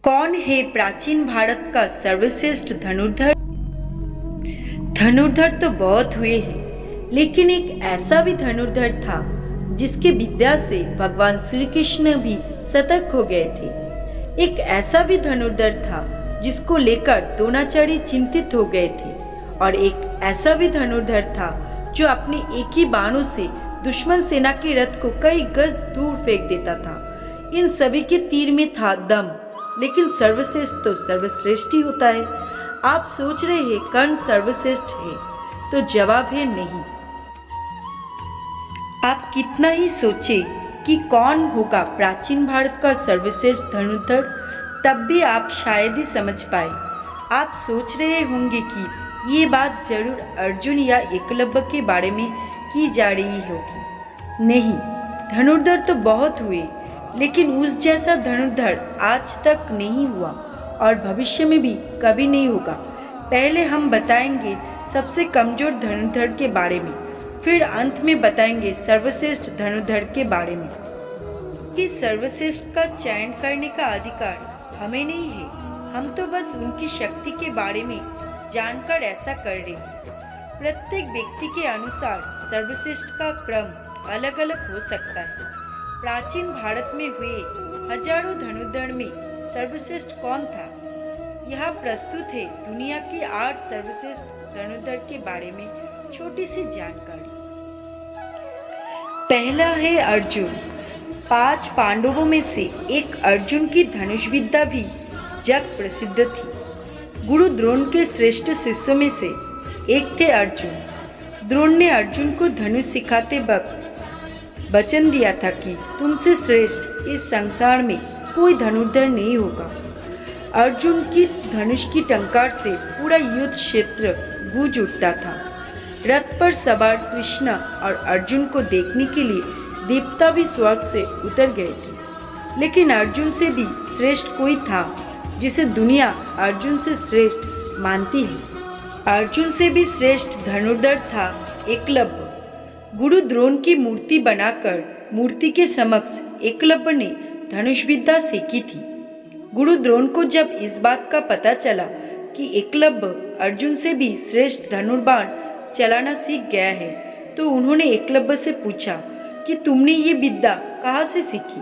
कौन है प्राचीन भारत का सर्वश्रेष्ठ धनुर्धर? धनुर्धर तो बहुत हुए हैं, लेकिन एक ऐसा भी धनुर्धर था जिसके विद्या से भगवान श्री कृष्ण भी सतर्क हो गए थे। एक ऐसा भी धनुर्धर था जिसको लेकर द्रोणाचार्य चिंतित हो गए थे, और एक ऐसा भी धनुर्धर था जो अपने एक ही बाणों से दुश्मन सेना के रथ को कई गज दूर फेंक देता था। इन सभी के तीर में था दम, लेकिन सर्वश्रेष्ठ तो सर्वश्रेष्ठ ही होता है। आप सोच रहे हैं कर्ण सर्वश्रेष्ठ है, तो जवाब है नहीं। आप कितना ही सोचे कि कौन होगा प्राचीन भारत का सर्वश्रेष्ठ धनुर्धर, तब भी आप शायद ही समझ पाए। आप सोच रहे होंगे कि ये बात जरूर अर्जुन या एकलव्य के बारे में की जा रही होगी। नहीं, धनुर्धर तो बहुत हुए, लेकिन उस जैसा धनुर्धर आज तक नहीं हुआ और भविष्य में भी कभी नहीं होगा। पहले हम बताएंगे सबसे कमजोर धनुर्धर के बारे में, फिर अंत में बताएंगे सर्वश्रेष्ठ धनुर्धर के बारे में। कि सर्वश्रेष्ठ का चयन करने का अधिकार हमें नहीं है, हम तो बस उनकी शक्ति के बारे में जानकर ऐसा कर रहे हैं। प्रत्येक व्यक्ति के अनुसार सर्वश्रेष्ठ का क्रम अलग अलग हो सकता है। प्राचीन भारत में हुए हजारों धनुर्धर में सर्वश्रेष्ठ कौन था? यहाँ प्रस्तुत है दुनिया के 8 सर्वश्रेष्ठ धनुर्धर के बारे में छोटी सी जानकारी। पहला है अर्जुन। 5 पांडवों में से एक अर्जुन की धनुष विद्या भी जग प्रसिद्ध थी। गुरु द्रोण के श्रेष्ठ शिष्यों में से एक थे अर्जुन। द्रोण ने अर्जुन को धनुष सिखाते वक्त वचन दिया था कि तुमसे श्रेष्ठ इस संसार में कोई धनुर्धर नहीं होगा। अर्जुन की धनुष की टंकार से पूरा युद्ध क्षेत्र गूंज उठता था। रथ पर सवार कृष्ण और अर्जुन को देखने के लिए देवता भी स्वर्ग से उतर गए थे, लेकिन अर्जुन से भी श्रेष्ठ कोई था जिसे दुनिया अर्जुन से श्रेष्ठ मानती है। अर्जुन से भी श्रेष्ठ धनुर्धर था एकलव्य। गुरु द्रोण की मूर्ति बनाकर मूर्ति के समक्ष एकलव्य ने धनुष विद्या सीखी थी। गुरु द्रोण को जब इस बात का पता चला कि एकलव्य अर्जुन से भी श्रेष्ठ धनुर्बाण चलाना सीख गया है, तो उन्होंने एकलव्य से पूछा कि तुमने ये विद्या कहाँ से सीखी?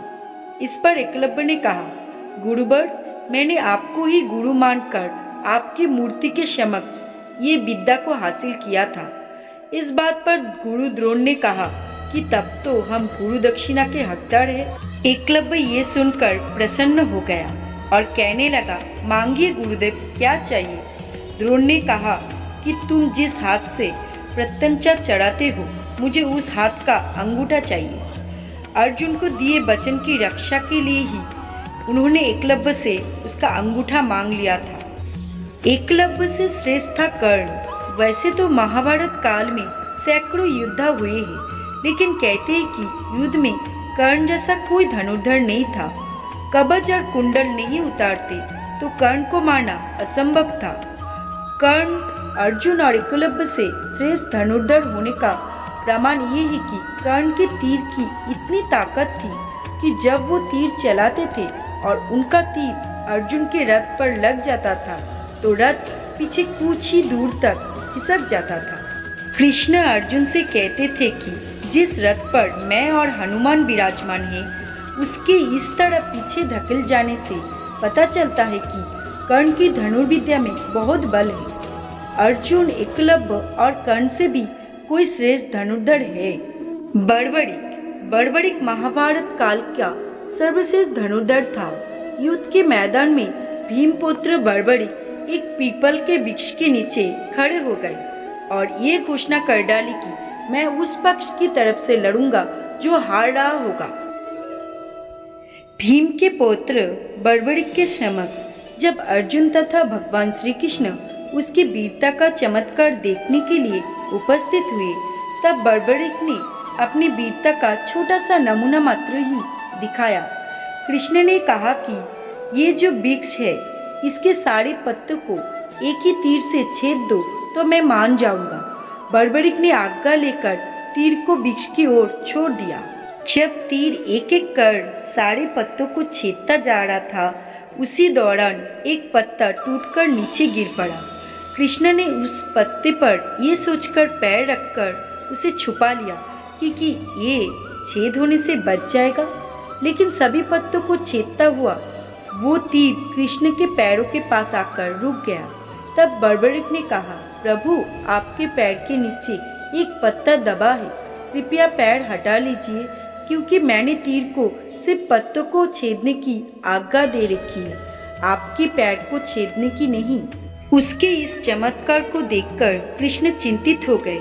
इस पर एकलव्य ने कहा, गुरुवर, मैंने आपको ही गुरु मानकर आपकी मूर्ति के समक्ष ये विद्या को हासिल किया था। इस बात पर गुरु द्रोण ने कहा कि तब तो हम गुरु दक्षिणा के हकदार हैं। एकलव्य ये सुनकर प्रसन्न हो गया और कहने लगा, मांगिए गुरुदेव, क्या चाहिए? द्रोण ने कहा कि तुम जिस हाथ से प्रत्यंचा चढ़ाते हो, मुझे उस हाथ का अंगूठा चाहिए। अर्जुन को दिए वचन की रक्षा के लिए ही उन्होंने एकलव्य से उसका अंगूठा मांग लिया था। एकलव्य से श्रेष्ठ था कर्ण। वैसे तो महाभारत काल में सैकड़ों युद्ध हुए हैं, लेकिन कहते हैं कि युद्ध में कर्ण जैसा कोई धनुर्धर नहीं था। कवच और कुंडल नहीं उतारते तो कर्ण को मारना असंभव था। कर्ण अर्जुन और एकलव्य से श्रेष्ठ धनुर्धर होने का प्रमाण ये है कि कर्ण के तीर की इतनी ताकत थी कि जब वो तीर चलाते थे और उनका तीर अर्जुन के रथ पर लग जाता था तो रथ पीछे कुछ ही दूर तक खिसक जाता था। कृष्ण अर्जुन से कहते थे कि जिस रथ पर मैं और हनुमान विराजमान हैं, उसके इस तरह पीछे धकेल जाने से पता चलता है कि कर्ण की धनुर्विद्या में बहुत बल है। अर्जुन, एकलव्य और कर्ण से भी कोई श्रेष्ठ धनुर्धर है। बड़बड़िक महाभारत काल का सर्वश्रेष्ठ धनुर्धर था। युद्ध के मैदान में भीमपुत्र बड़बड़िक एक पीपल के वृक्ष के नीचे खड़े हो गए और ये घोषणा कर डाली कि मैं उस पक्ष की तरफ से लड़ूंगा जो हार रहा होगा। भीम के पौत्र बड़बड़िक के समक्ष जब अर्जुन तथा भगवान श्री कृष्ण उसकी वीरता का चमत्कार देखने के लिए उपस्थित हुए, तब बड़बड़िक ने अपनी वीरता का छोटा सा नमूना मात्र ही दिखाया। कृष्ण ने कहा कि ये जो वृक्ष है, इसके सारे पत्तों को एक ही तीर से छेद दो तो मैं मान जाऊंगा। बड़बड़िक ने आज्ञा लेकर तीर को वृक्ष की ओर छोड़ दिया। जब तीर एक एक कर सारे पत्तों को छेदता जा रहा था, उसी दौरान एक पत्ता टूटकर नीचे गिर पड़ा। कृष्ण ने उस पत्ते पर ये सोचकर पैर रखकर उसे छुपा लिया कि ये छेद होने से बच जाएगा, लेकिन सभी पत्तों को छेदता हुआ वो तीर कृष्ण के पैरों के पास आकर रुक गया। तब बड़बड़िक ने कहा, प्रभु, आपके पैर के नीचे एक पत्ता दबा है, कृपया पैर हटा लीजिए, क्योंकि मैंने तीर को सिर्फ पत्तों को छेदने की आज्ञा दे रखी है, आपके पैर को छेदने की नहीं। उसके इस चमत्कार को देखकर कृष्ण चिंतित हो गए।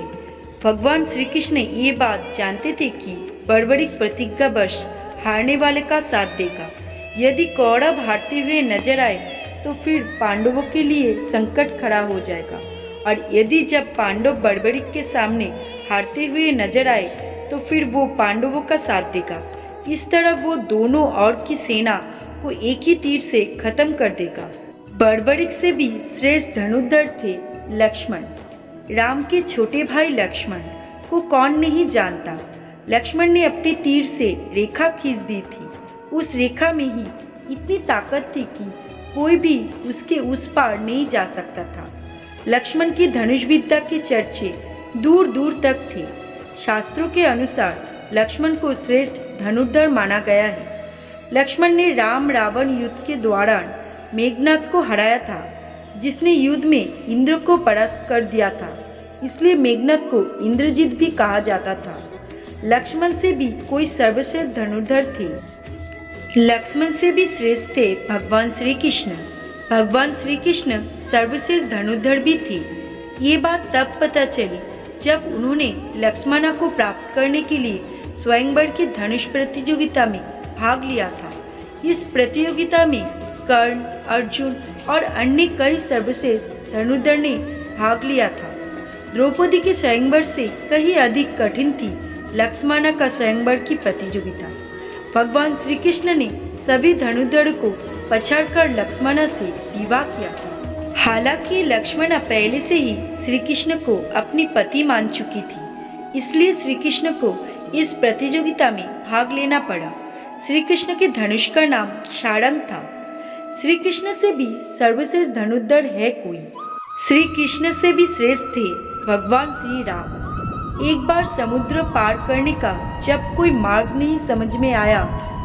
भगवान श्री कृष्ण ये बात जानते थे कि बड़बड़िक प्रतिज्ञावश हारने वाले का साथ देगा। यदि कौरव हारते हुए नजर आए तो फिर पांडवों के लिए संकट खड़ा हो जाएगा, और यदि जब पांडव बड़बड़िक के सामने हारते हुए नजर आए तो फिर वो पांडवों का साथ देगा। इस तरह वो दोनों और की सेना को एक ही तीर से खत्म कर देगा। बड़बड़िक से भी श्रेष्ठ धनुर्धर थे लक्ष्मण। राम के छोटे भाई लक्ष्मण को कौन नहीं जानता। लक्ष्मण ने अपने तीर से रेखा खींच दी थी। उस रेखा में ही इतनी ताकत थी कि कोई भी उसके उस पार नहीं जा सकता था। लक्ष्मण की धनुष विद्या के चर्चे दूर दूर तक थे। शास्त्रों के अनुसार लक्ष्मण को श्रेष्ठ धनुर्धर माना गया है। लक्ष्मण ने राम रावण युद्ध के दौरान मेघनाद को हराया था, जिसने युद्ध में इंद्र को परास्त कर दिया था, इसलिए मेघनाद को इंद्रजित भी कहा जाता था। लक्ष्मण से भी कोई सर्वश्रेष्ठ धनुर्धर थे। लक्ष्मण से भी श्रेष्ठ थे भगवान श्री कृष्ण। भगवान श्री कृष्ण सर्वश्रेष्ठ धनुर्धर भी थे। ये बात तब पता चली जब उन्होंने लक्ष्मणा को प्राप्त करने के लिए स्वयंवर की धनुष प्रतियोगिता में भाग लिया था। इस प्रतियोगिता में कर्ण, अर्जुन और अन्य कई सर्वश्रेष्ठ धनुर्धर ने भाग लिया था। द्रौपदी के स्वयंवर से कहीं अधिक कठिन थी लक्ष्मणा का स्वयंवर की प्रतियोगिता। भगवान श्री कृष्ण ने सभी धनुर्धरों को पछाड़कर लक्ष्मणा से विवाह किया था। हालांकि लक्ष्मणा पहले से ही श्री कृष्ण को अपनी पति मान चुकी थी, इसलिए श्री कृष्ण को इस प्रतियोगिता में भाग लेना पड़ा। श्री कृष्ण के धनुष का नाम शारंग था। श्री कृष्ण से भी सर्वश्रेष्ठ धनुर्धर है कोई। श्री कृष्ण से भी श्रेष्ठ थे भगवान श्री राम। एक बार समुद्र पार करने का जब कोई मार्ग नहीं समझ में आया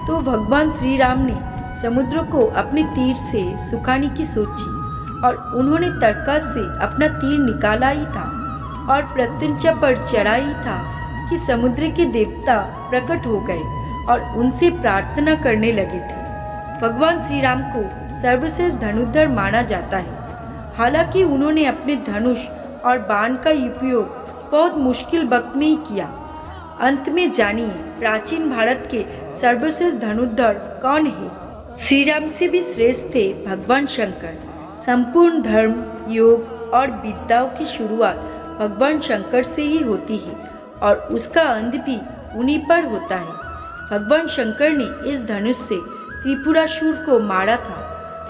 तो भगवान श्री राम ने समुद्र को अपने तीर से सुखाने की सोची, और उन्होंने तर्का से अपना तीर निकाला ही था और प्रत्यंचा पर चढ़ा ही था कि समुद्र के देवता प्रकट हो गए और उनसे प्रार्थना करने लगे थे। भगवान श्री राम को सर्वश्रेष्ठ धनुर्धर माना जाता है। हालांकि उन्होंने अपने धनुष और बाण का उपयोग बहुत मुश्किल वक्त में ही किया। अंत में जानिए प्राचीन भारत के सर्वश्रेष्ठ धनुर्धर कौन है। श्री राम से भी श्रेष्ठ थे भगवान शंकर। संपूर्ण धर्म, योग और विद्याओं की शुरुआत भगवान शंकर से ही होती है और उसका अंत भी उन्हीं पर होता है। भगवान शंकर ने इस धनुष से त्रिपुरासुर को मारा था।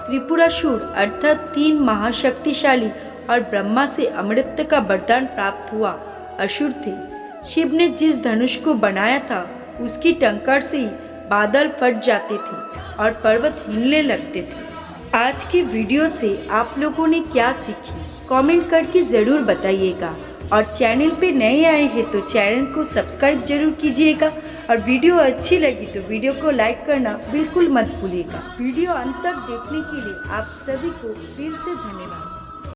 त्रिपुरासुर अर्थात 3 महाशक्तिशाली और ब्रह्मा से अमृत का वरदान प्राप्त हुआ असुर थे। शिव ने जिस धनुष को बनाया था उसकी टंकार से ही बादल फट जाते थे और पर्वत हिलने लगते थे। आज की वीडियो से आप लोगों ने क्या सीखी कमेंट करके ज़रूर बताइएगा, और चैनल पे नए आए हैं तो चैनल को सब्सक्राइब जरूर कीजिएगा, और वीडियो अच्छी लगी तो वीडियो को लाइक करना बिल्कुल मत भूलिएगा। वीडियो अंत तक देखने के लिए आप सभी को दिल से धन्यवाद।